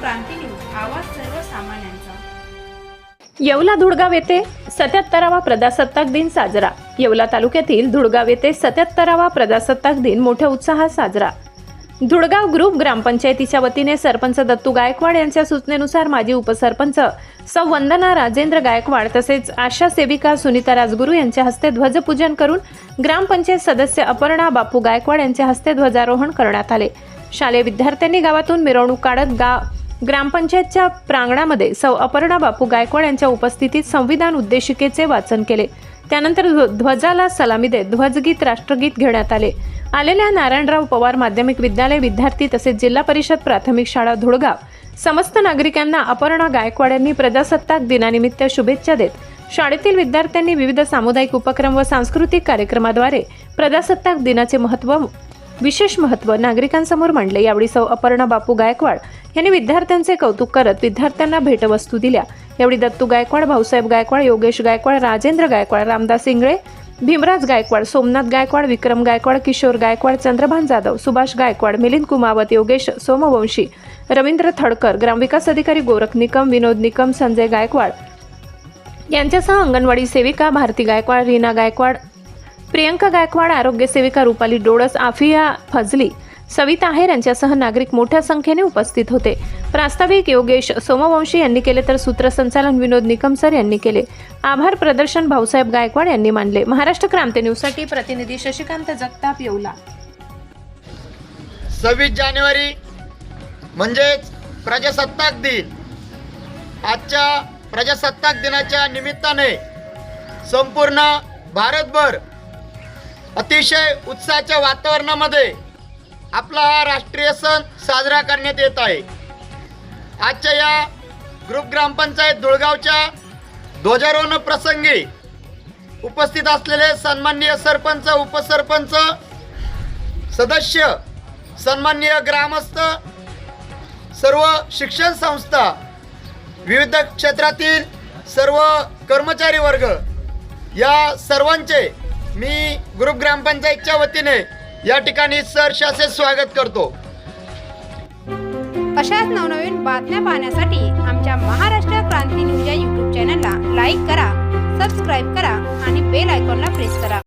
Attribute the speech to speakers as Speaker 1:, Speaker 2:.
Speaker 1: क्रांती news, आवाज सर्वसामान्यांचा।
Speaker 2: येवला धुळगाव येथे 77वा प्रजासत्ताक दिन साजरा। येवला तालुक्यातील धुळगाव येथे 77वा प्रजासत्ताक दिन मोठ्या उत्साहात साजरा। धुळगाव ग्रुप ग्रामपंचायतीच्या वतीने सरपंच दत्तू गायकवाड यांच्या सूचनेनुसार माजी उपसरपंच सौ वंदना राजेंद्र गायकवाड तसेच आशा सेविका सुनीता राजगुरू यांच्या हस्ते ध्वजपूजन करून ग्रामपंचायत सदस्य अपर्णा बापू गायकवाड यांच्या हस्ते ध्वजारोहण करण्यात आले। शालेय विद्यार्थ्यांनी गावातून मिरवणूक काढत ग्रामपंचायतच्या प्रांगणामध्ये सौ अपर्णा बापू गायकवाड यांच्या उपस्थितीत संविधान उद्देशिकेचे वाचन केले। त्यानंतर ध्वजाला सलामी देत ध्वजगीत राष्ट्रगीत घेण्यात आले। आलेल्या नारायणराव पवार माध्यमिक विद्यालय विद्यार्थी तसेच जिल्हा परिषद प्राथमिक शाळा धुळगाव समस्त नागरिकांना अपर्णा गायकवाड यांनी प्रजासत्ताक दिनानिमित्त शुभेच्छा देत शाळेतील विद्यार्थ्यांनी विविध सामुदायिक उपक्रम व सांस्कृतिक कार्यक्रमाद्वारे प्रजासत्ताक दिनाचे विशेष महत्त्व नागरिकांसमोर मांडले। यावेळी सौ अपर्णा बापू गायकवाड यांनी विद्यार्थ्यांचे कौतुक करत विद्यार्थ्यांना भेटवस्तू दिल्या। यावेळी दत्तू गायकवाड, भाऊसाहेब गायकवाड, योगेश गायकवाड, राजेंद्र गायकवाड, रामदास इंगळे, भीमराज गायकवाड, सोमनाथ गायकवाड, विक्रम गायकवाड, किशोर गायकवाड, चंद्रभान जाधव, सुभाष गायकवाड, मिलिंद कुमावत, योगेश सोमवंशी, रवींद्र थडकर, ग्रामविकास अधिकारी गोरख निकम, विनोद निकम, संजय गायकवाड यांच्यासह अंगणवाडी सेविका भारती गायकवाड, रीना गायकवाड, प्रियंका गायकवाड, आरोग्य सेविका रुपाली डोळस, आफिया फजली, सविता आहेर यांच्यासह नागरिक मोठ्या संख्येने उपस्थित होते। प्रास्ताविक योगेश सोमवंशी यांनी केले तर सूत्रसंचालन विनोद निकम सर यांनी केले। आभार प्रदर्शन भाऊसाहेब गायकवाड यांनी मानले। महाराष्ट्र क्रांती न्यूजसाठी प्रतिनिधी शशिकांत जगताप, येवला।
Speaker 3: 26 जानेवारी म्हणजेच प्रजासत्ताक दिन। आजच्या प्रजासत्ताक दिनाच्या निमित्ताने संपूर्ण भारतभर अतिशय उत्साहाच्या वातावरणामध्ये आपला हा राष्ट्रीय सण साजरा करण्यात येत आहे। आजच्या या ग्रुप ग्रामपंचायत धुळगावच्या ध्वजारोहण प्रसंगी उपस्थित असलेले सन्माननीय सरपंच, उपसरपंच, सदस्य, सन्माननीय ग्रामस्थ, सर्व शिक्षण संस्था, विविध क्षेत्रातील सर्व कर्मचारी वर्ग या सर्वांचे मी ग्रुप ग्रामपंचायतच्या वतीने या ठिकाणी सहर्ष असे स्वागत करतो।
Speaker 1: अशाच नवनवीन बातम्या पाहण्यासाठी आमच्या महाराष्ट्र क्रांती न्यूज या YouTube चॅनलला लाईक करा, सबस्क्राईब करा आणि बेल आयकॉनला प्रेस करा।